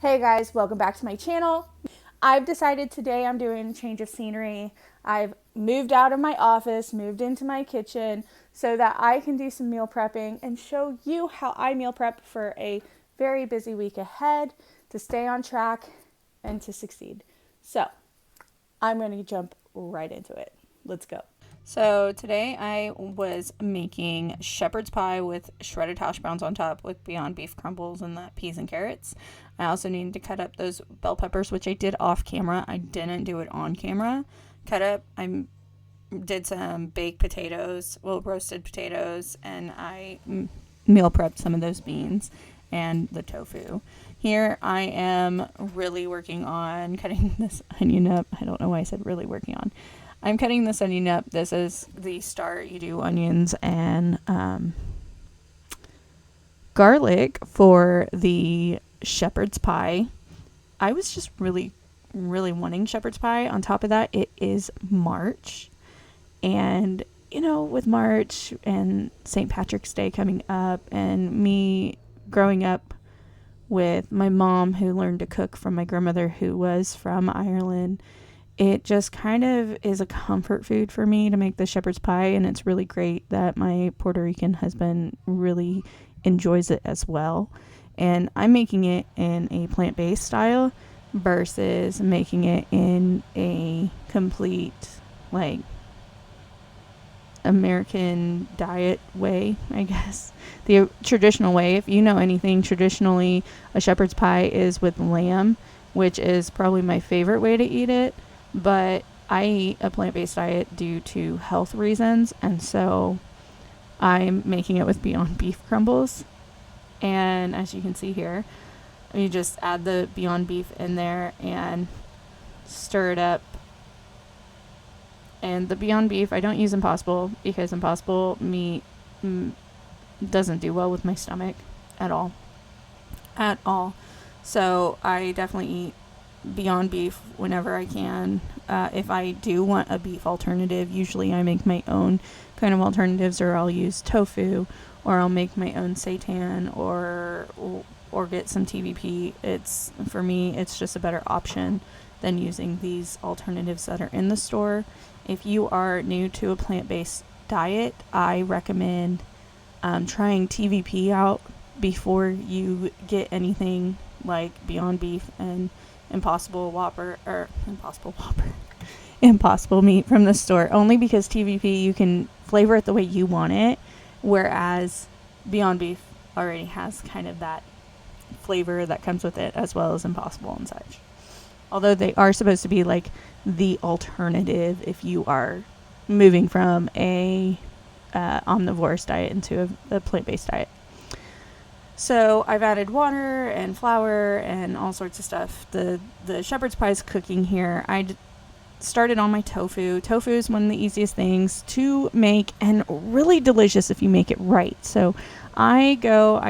Hey guys, welcome back to my channel. I've decided today I'm doing a change of scenery. I've moved out of my office, moved into my kitchen so that I can do some meal prepping and show you how I meal prep for a very busy week ahead to stay on track and to succeed. So I'm going to jump right into it. Let's go. So today I was making shepherd's pie with shredded hash browns on top with Beyond Beef crumbles and the peas and carrots. I also needed to cut up those bell peppers, which I did off camera. I didn't do it on camera. I did some baked potatoes, roasted potatoes, and I meal prepped some of those beans and the tofu. Here I am really working on cutting this onion up. I don't know why I said really working on. I'm cutting this onion up. This is the start. You do onions and garlic for the shepherd's pie. I was just really, really wanting shepherd's pie. On top of that, it is March. And, with March and St. Patrick's Day coming up and me growing up with my mom who learned to cook from my grandmother who was from Ireland, it just kind of is a comfort food for me to make the shepherd's pie, and it's really great that my Puerto Rican husband really enjoys it as well. And I'm making it in a plant-based style versus making it in a complete, American diet way, I guess. The traditional way, if you know anything, traditionally a shepherd's pie is with lamb, which is probably my favorite way to eat it. But I eat a plant-based diet due to health reasons, and so I'm making it with Beyond Beef crumbles. And as you can see here, you just add the Beyond Beef in there and stir it up. And the Beyond Beef, I don't use Impossible because Impossible meat doesn't do well with my stomach at all. At all. So I definitely eat Beyond Beef whenever I can. If I do want a beef alternative, usually I make my own kind of alternatives, or I'll use tofu, or I'll make my own seitan, or get some TVP. For me, it's just a better option than using these alternatives that are in the store. If you are new to a plant-based diet, I recommend trying TVP out before you get anything like Beyond Beef and Impossible meat from the store, only because TVP you can flavor it the way you want it, whereas Beyond Beef already has kind of that flavor that comes with it, as well as Impossible and such. Although they are supposed to be like the alternative if you are moving from a omnivorous diet into a plant-based diet. So I've added water and flour and all sorts of stuff. The shepherd's pie is cooking here. Started on my tofu. Tofu is one of the easiest things to make and really delicious if you make it right. So I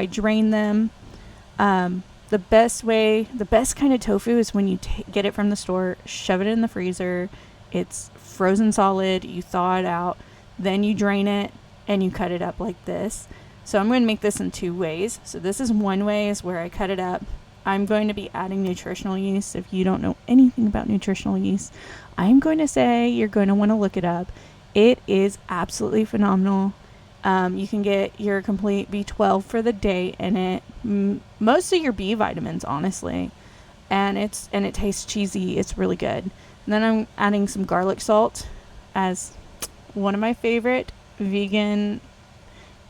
drain them. The best kind of tofu is when you get it from the store, shove it in the freezer. It's frozen solid. You thaw it out. Then you drain it and you cut it up like this. So I'm going to make this in two ways. So this is one way, is where I cut it up. I'm going to be adding nutritional yeast. If you don't know anything about nutritional yeast, I'm going to say you're going to want to look it up. It is absolutely phenomenal. You can get your complete B12 for the day in it. Most of your B vitamins, honestly. And it tastes cheesy. It's really good. And then I'm adding some garlic salt as one of my favorite vegan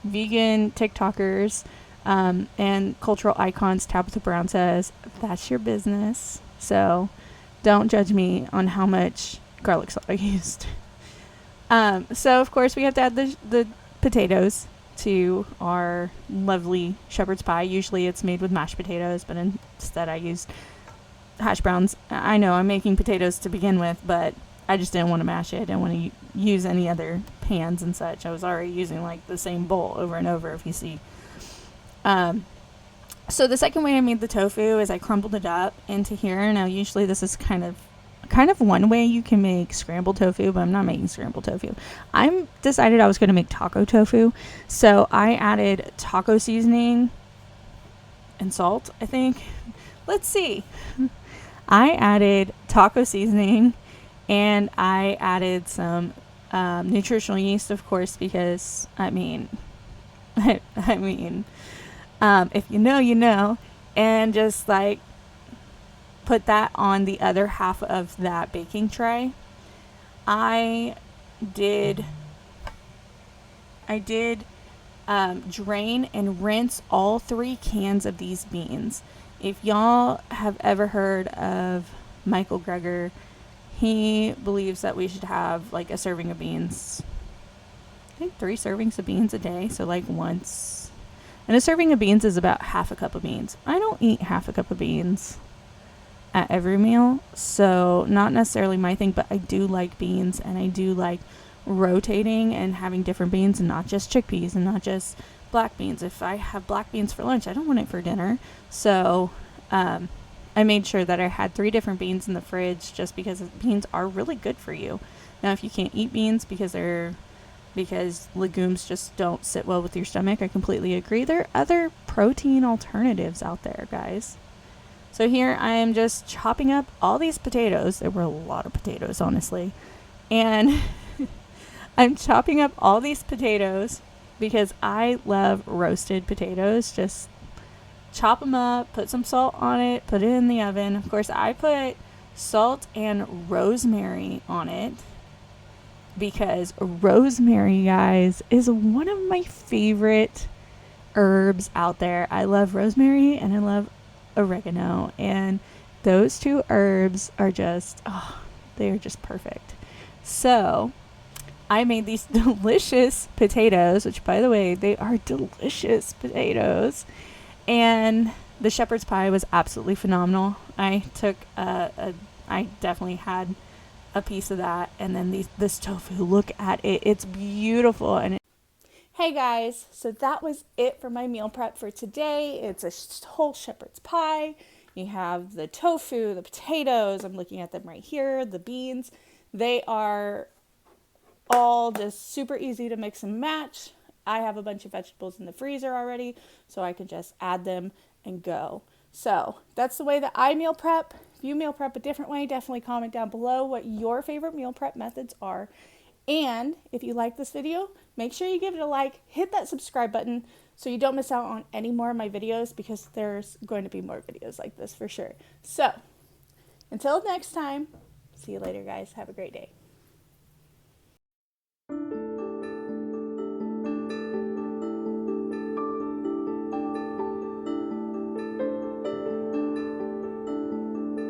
TikTokers and cultural icons, Tabitha Brown, says that's your business. So don't judge me on how much garlic salt I used. So of course we have to add the potatoes to our lovely shepherd's pie. Usually it's made with mashed potatoes, but instead I used hash browns. I know I'm making potatoes to begin with, but I just didn't want to mash it. I didn't want to use any other pans and such. I was already using the same bowl over and over, if you see. So the second way I made the tofu is I crumbled it up into here. Now usually this is kind of one way you can make scrambled tofu, but I'm not making scrambled tofu. I decided I was going to make taco tofu. So I added taco seasoning and salt, I think. Let's see. I added taco seasoning, and I added some nutritional yeast, of course, because I mean, I mean, if you know, you know, and just like put that on the other half of that baking tray. I did I did drain and rinse all 3 cans of these beans. If y'all have ever heard of Michael Greger, he believes that we should have like a serving of beans. I think 3 servings of beans a day, so like once. And a serving of beans is about half a cup of beans. I don't eat half a cup of beans at every meal, so not necessarily my thing, but I do like beans, and I do like rotating and having different beans and not just chickpeas and not just black beans. If I have black beans for lunch, I don't want it for dinner. So I made sure that I had 3 different beans in the fridge just because beans are really good for you. Now, if you can't eat beans because legumes just don't sit well with your stomach, I completely agree. There are other protein alternatives out there, guys. So here I am just chopping up all these potatoes. There were a lot of potatoes, honestly. And I'm chopping up all these potatoes because I love roasted potatoes. Just chop them up, put some salt on it, put it in the oven. Of course, I put salt and rosemary on it because rosemary, guys, is one of my favorite herbs out there. I love rosemary and I love oregano, and those 2 herbs are just, they are just perfect. So I made these delicious potatoes, which, by the way, they are delicious potatoes, and the shepherd's pie was absolutely phenomenal. I took I definitely had a piece of that, and then this tofu, look at it, it's beautiful. And Hey guys, so that was it for my meal prep for today. It's a whole shepherd's pie. You have the tofu, the potatoes, I'm looking at them right here, the beans. They are all just super easy to mix and match. I have a bunch of vegetables in the freezer already, so I can just add them and go. So that's the way that I meal prep. If you meal prep a different way, definitely comment down below what your favorite meal prep methods are. And if you like this video, make sure you give it a like, hit that subscribe button so you don't miss out on any more of my videos, because there's going to be more videos like this for sure. So until next time, see you later, guys. Have a great day.